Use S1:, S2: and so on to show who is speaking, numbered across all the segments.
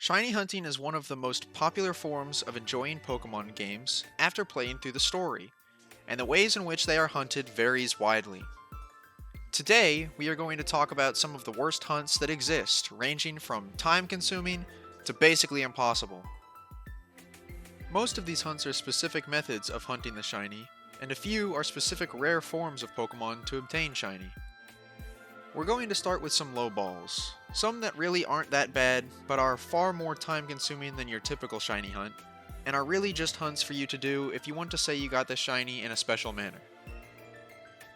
S1: Shiny hunting is one of the most popular forms of enjoying Pokemon games after playing through the story, and the ways in which they are hunted varies widely. Today, we are going to talk about some of the worst hunts that exist, ranging from time-consuming to basically impossible. Most of these hunts are specific methods of hunting the shiny, and a few are specific rare forms of Pokemon to obtain shiny. We're going to start with some low balls, some that really aren't that bad, but are far more time consuming than your typical shiny hunt, and are really just hunts for you to do if you want to say you got the shiny in a special manner.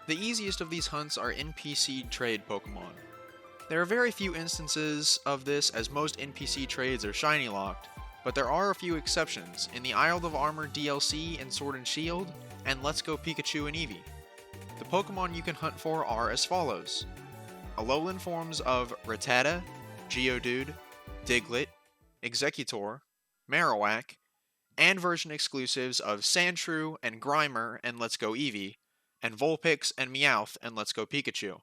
S1: The easiest of these hunts are NPC trade Pokemon. There are very few instances of this as most NPC trades are shiny locked, but there are a few exceptions in the Isle of Armor DLC in Sword and Shield, and Let's Go Pikachu and Eevee. The Pokemon you can hunt for are as follows: Alolan forms of Rattata, Geodude, Diglett, Exeggutor, Marowak, and version exclusives of Sandshrew and Grimer and Let's Go Eevee, and Vulpix and Meowth and Let's Go Pikachu.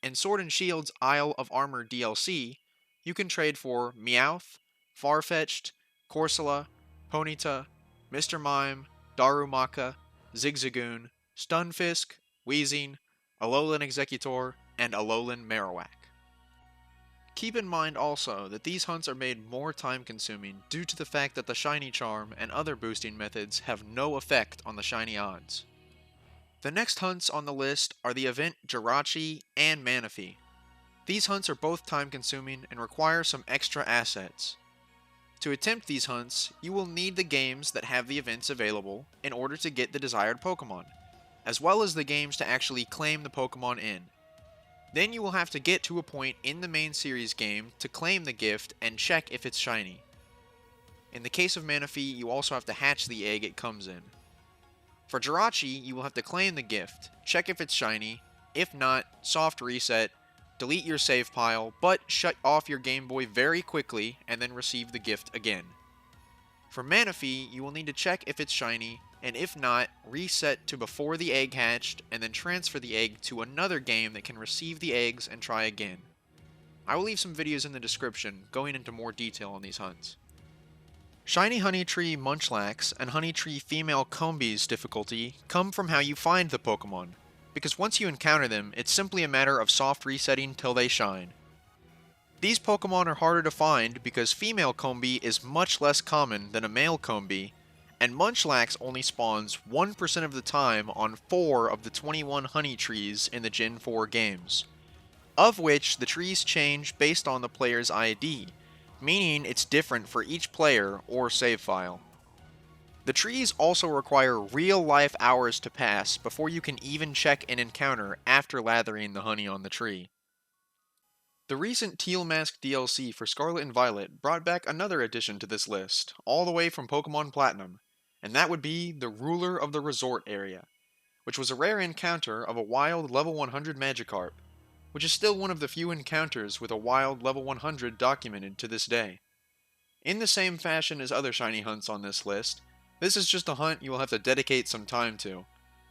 S1: In Sword and Shield's Isle of Armor DLC, you can trade for Meowth, Farfetch'd, Corsola, Ponyta, Mr. Mime, Darumaka, Zigzagoon, Stunfisk, Weezing, Alolan Exeggutor, and Alolan Marowak. Keep in mind also that these hunts are made more time consuming due to the fact that the shiny charm and other boosting methods have no effect on the shiny odds. The next hunts on the list are the event Jirachi and Manaphy. These hunts are both time consuming and require some extra assets. To attempt these hunts, you will need the games that have the events available in order to get the desired Pokemon, as well as the games to actually claim the Pokemon in. Then you will have to get to a point in the main series game to claim the gift and check if it's shiny. In the case of Manaphy, you also have to hatch the egg it comes in. For Jirachi, you will have to claim the gift, check if it's shiny, if not, soft reset, delete your save pile, but shut off your Game Boy very quickly and then receive the gift again. For Manaphy, you will need to check if it's shiny, and if not, reset to before the egg hatched, and then transfer the egg to another game that can receive the eggs and try again. I will leave some videos in the description going into more detail on these hunts. Shiny Honeytree Munchlax and Honeytree Female Combee's difficulty come from how you find the Pokemon, because once you encounter them, it's simply a matter of soft resetting till they shine. These Pokemon are harder to find because female Combee is much less common than a male Combee, and Munchlax only spawns 1% of the time on 4 of the 21 honey trees in the Gen 4 games, of which the trees change based on the player's ID, meaning it's different for each player or save file. The trees also require real-life hours to pass before you can even check an encounter after lathering the honey on the tree. The recent Teal Mask DLC for Scarlet and Violet brought back another addition to this list, all the way from Pokemon Platinum, and that would be the Ruler of the Resort area, which was a rare encounter of a wild level 100 Magikarp, which is still one of the few encounters with a wild level 100 documented to this day. In the same fashion as other shiny hunts on this list, this is just a hunt you will have to dedicate some time to,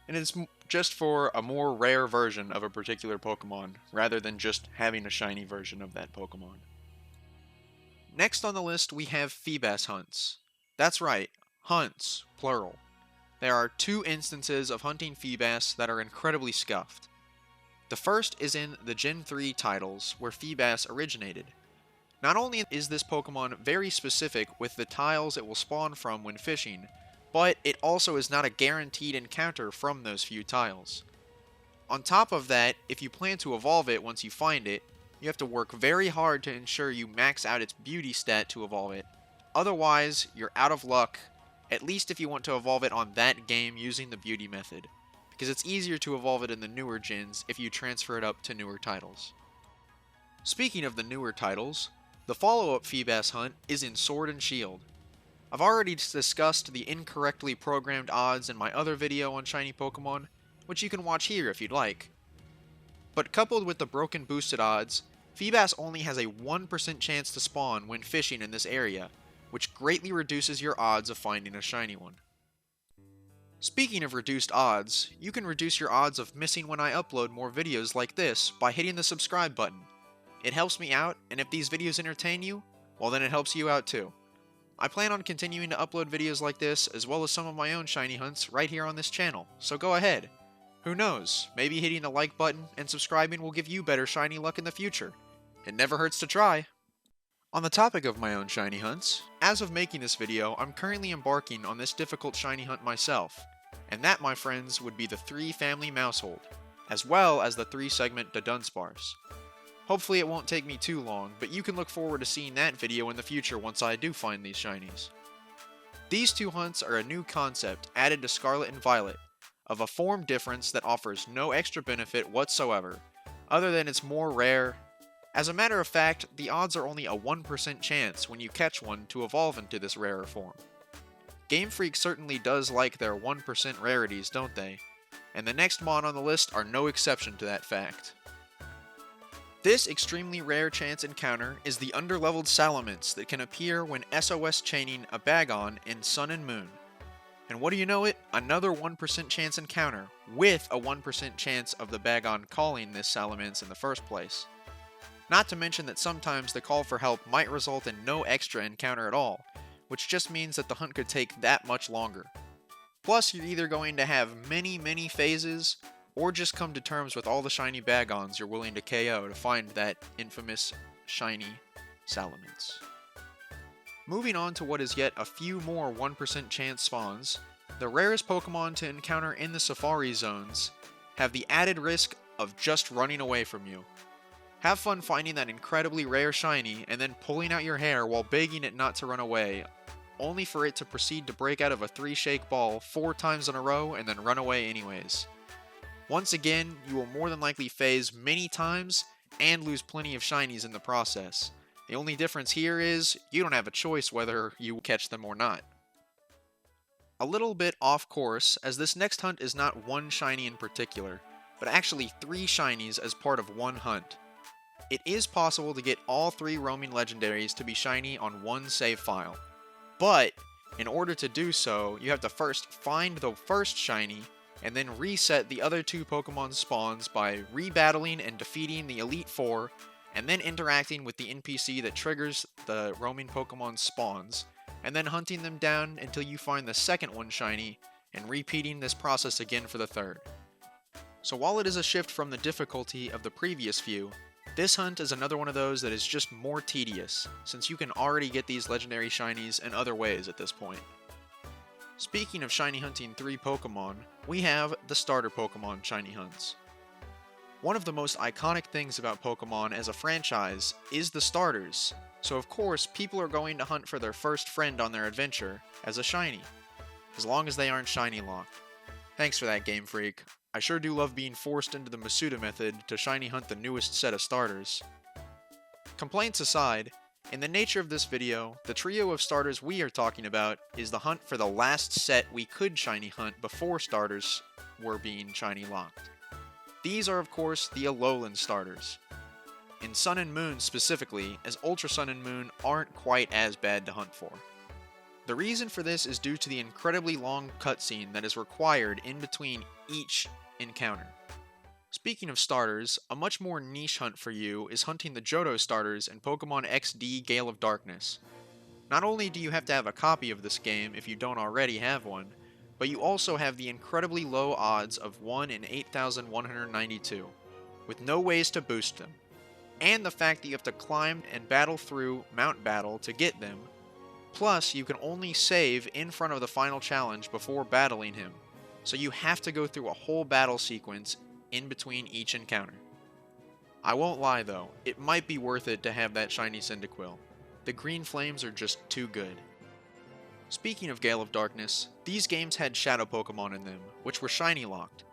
S1: and it's just for a more rare version of a particular Pokemon, rather than just having a shiny version of that Pokemon. Next on the list we have Feebas hunts. That's right, hunts, plural. There are 2 instances of hunting Feebas that are incredibly scuffed. The first is in the Gen 3 titles, where Feebas originated. Not only is this Pokemon very specific with the tiles it will spawn from when fishing, but it also is not a guaranteed encounter from those few tiles. On top of that, if you plan to evolve it once you find it, you have to work very hard to ensure you max out its beauty stat to evolve it. Otherwise, you're out of luck, at least if you want to evolve it on that game using the beauty method, because it's easier to evolve it in the newer gens if you transfer it up to newer titles. Speaking of the newer titles, the follow-up Feebas hunt is in Sword and Shield. I've already discussed the incorrectly programmed odds in my other video on shiny Pokemon, which you can watch here if you'd like. But coupled with the broken boosted odds, Feebas only has a 1% chance to spawn when fishing in this area, which greatly reduces your odds of finding a shiny one. Speaking of reduced odds, you can reduce your odds of missing when I upload more videos like this by hitting the subscribe button. It helps me out, and if these videos entertain you, well then it helps you out too. I plan on continuing to upload videos like this, as well as some of my own shiny hunts right here on this channel, so go ahead. Who knows, maybe hitting the like button and subscribing will give you better shiny luck in the future. It never hurts to try. On the topic of my own shiny hunts, as of making this video, I'm currently embarking on this difficult shiny hunt myself, and that, my friends, would be the 3 family Mousehold, as well as the 3 segment Dunsparce. Hopefully it won't take me too long, but you can look forward to seeing that video in the future once I do find these shinies. These 2 hunts are a new concept added to Scarlet and Violet, of a form difference that offers no extra benefit whatsoever, other than it's more rare. As a matter of fact, the odds are only a 1% chance when you catch one to evolve into this rarer form. Game Freak certainly does like their 1% rarities, don't they? And the next mon on the list are no exception to that fact. This extremely rare chance encounter is the underleveled Salamence that can appear when SOS chaining a Bagon in Sun and Moon. And what do you know it? Another 1% chance encounter, with a 1% chance of the Bagon calling this Salamence in the first place. Not to mention that sometimes the call for help might result in no extra encounter at all, which just means that the hunt could take that much longer. Plus, you're either going to have many phases, or just come to terms with all the shiny Bagons you're willing to KO to find that infamous shiny Salamence. Moving on to what is yet a few more 1% chance spawns, the rarest Pokemon to encounter in the Safari zones have the added risk of just running away from you. Have fun finding that incredibly rare shiny and then pulling out your hair while begging it not to run away, only for it to proceed to break out of a 3-shake ball 4 times in a row and then run away anyways. Once again, you will more than likely phase many times and lose plenty of shinies in the process. The only difference here is you don't have a choice whether you catch them or not. A little bit off course, as this next hunt is not one shiny in particular, but actually 3 shinies as part of one hunt. It is possible to get all 3 roaming legendaries to be shiny on one save file, but in order to do so, you have to first find the first shiny, and then reset the other 2 Pokemon spawns by rebattling and defeating the Elite Four, and then interacting with the NPC that triggers the roaming Pokemon spawns, and then hunting them down until you find the second one shiny, and repeating this process again for the third. So while it is a shift from the difficulty of the previous few, this hunt is another one of those that is just more tedious, since you can already get these legendary shinies in other ways at this point. Speaking of shiny hunting 3 Pokemon, we have the starter Pokemon shiny hunts. One of the most iconic things about Pokemon as a franchise is the starters, so of course people are going to hunt for their first friend on their adventure as a shiny, as long as they aren't shiny locked. Thanks for that, Game Freak. I sure do love being forced into the Masuda method to shiny hunt the newest set of starters. Complaints aside, in the nature of this video, the trio of starters we are talking about is the hunt for the last set we could shiny hunt before starters were being shiny locked. These are of course the Alolan starters. In Sun and Moon specifically, as Ultra Sun and Moon aren't quite as bad to hunt for. The reason for this is due to the incredibly long cutscene that is required in between each encounter. Speaking of starters, a much more niche hunt for you is hunting the Johto starters in Pokemon XD Gale of Darkness. Not only do you have to have a copy of this game if you don't already have one, but you also have the incredibly low odds of 1 in 8,192, with no ways to boost them, and the fact that you have to climb and battle through Mount Battle to get them. Plus, you can only save in front of the final challenge before battling him, so you have to go through a whole battle sequence in between each encounter. I won't lie though, it might be worth it to have that shiny Cyndaquil. The green flames are just too good. Speaking of Gale of Darkness, these games had Shadow Pokemon in them, which were shiny locked.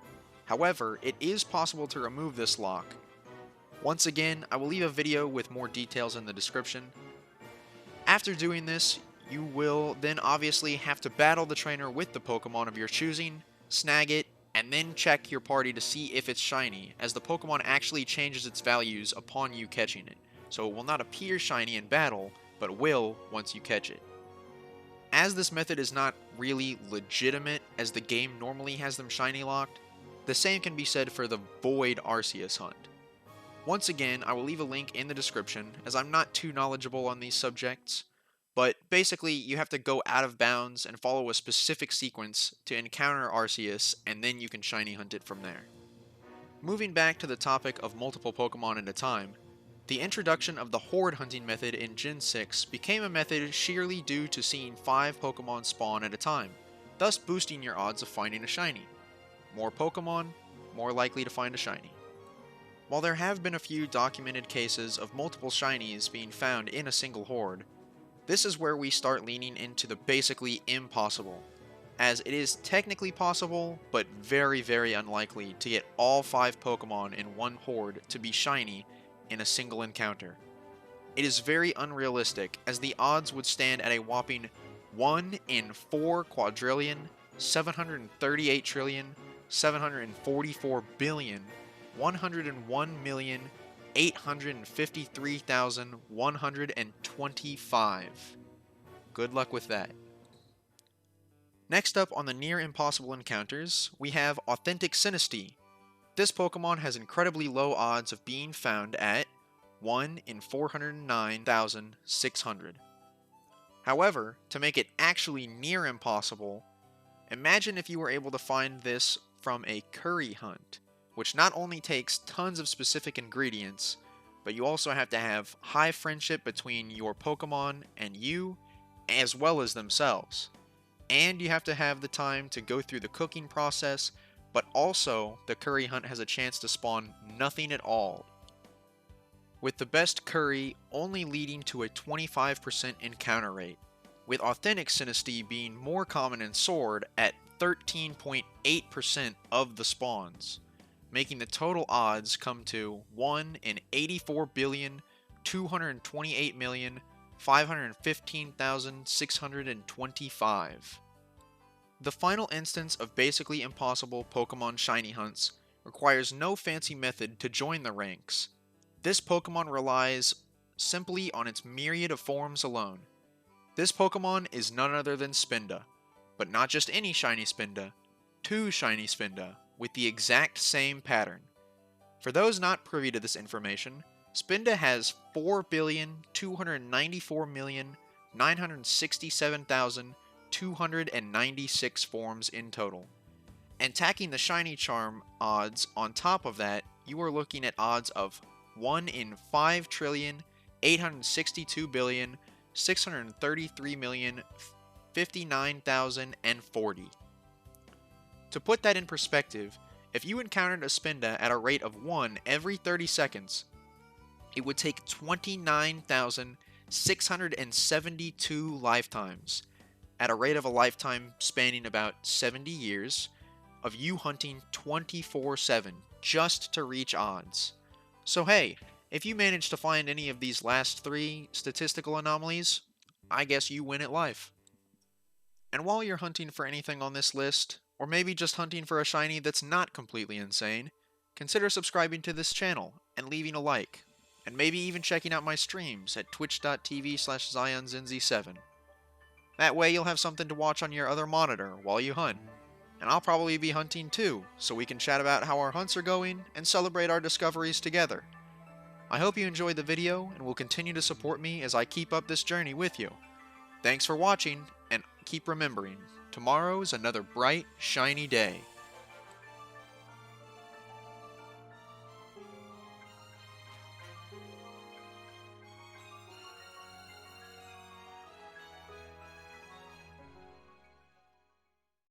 S1: However, it is possible to remove this lock. Once again, I will leave a video with more details in the description. After doing this, you will then obviously have to battle the trainer with the Pokemon of your choosing, snag it, and then check your party to see if it's shiny, as the Pokemon actually changes its values upon you catching it, so it will not appear shiny in battle, but will once you catch it. As this method is not really legitimate, as the game normally has them shiny locked, the same can be said for the Void Arceus hunt. Once again, I will leave a link in the description, as I'm not too knowledgeable on these subjects, but basically you have to go out of bounds and follow a specific sequence to encounter Arceus, and then you can shiny hunt it from there. Moving back to the topic of multiple Pokemon at a time, the introduction of the Horde hunting method in Gen 6 became a method sheerly due to seeing 5 Pokemon spawn at a time, thus boosting your odds of finding a shiny. More Pokemon, more likely to find a shiny. While there have been a few documented cases of multiple shinies being found in a single horde, this is where we start leaning into the basically impossible, as it is technically possible, but very, very unlikely to get all 5 Pokemon in one horde to be shiny in a single encounter. It is very unrealistic, as the odds would stand at a whopping 1 in 4 quadrillion, 738 trillion, 744 billion, 101,853,125. Good luck with that. Next up on the near impossible encounters, we have Authentic Sinistea. This Pokemon has incredibly low odds of being found at 1 in 409,600. However, to make it actually near impossible, imagine if you were able to find this from a curry hunt, which not only takes tons of specific ingredients, but you also have to have high friendship between your Pokemon and you, as well as themselves. And you have to have the time to go through the cooking process, but also the curry hunt has a chance to spawn nothing at all, with the best curry only leading to a 25% encounter rate, with Authentic Sinistea being more common in Sword at 13.8% of the spawns, making the total odds come to 1 in 84,228,515,625. The final instance of basically impossible Pokemon shiny hunts requires no fancy method to join the ranks. This Pokemon relies simply on its myriad of forms alone. This Pokemon is none other than Spinda, but not just any shiny Spinda, 2 shiny Spinda, with the exact same pattern. For those not privy to this information, Spinda has 4,294,967,296 forms in total. And tacking the shiny charm odds on top of that, you are looking at odds of 1 in 5,862,633,059,040. To put that in perspective, if you encountered a Spinda at a rate of 1 every 30 seconds, it would take 29,672 lifetimes, at a rate of a lifetime spanning about 70 years, of you hunting 24/7 just to reach odds. So hey, if you manage to find any of these last 3 statistical anomalies, I guess you win at life. And while you're hunting for anything on this list, or maybe just hunting for a shiny that's not completely insane, consider subscribing to this channel and leaving a like, and maybe even checking out my streams at twitch.tv/ZionZinzi7. That way you'll have something to watch on your other monitor while you hunt, and I'll probably be hunting too, so we can chat about how our hunts are going and celebrate our discoveries together. I hope you enjoyed the video and will continue to support me as I keep up this journey with you. Thanks for watching, and keep remembering, tomorrow is another bright, shiny day.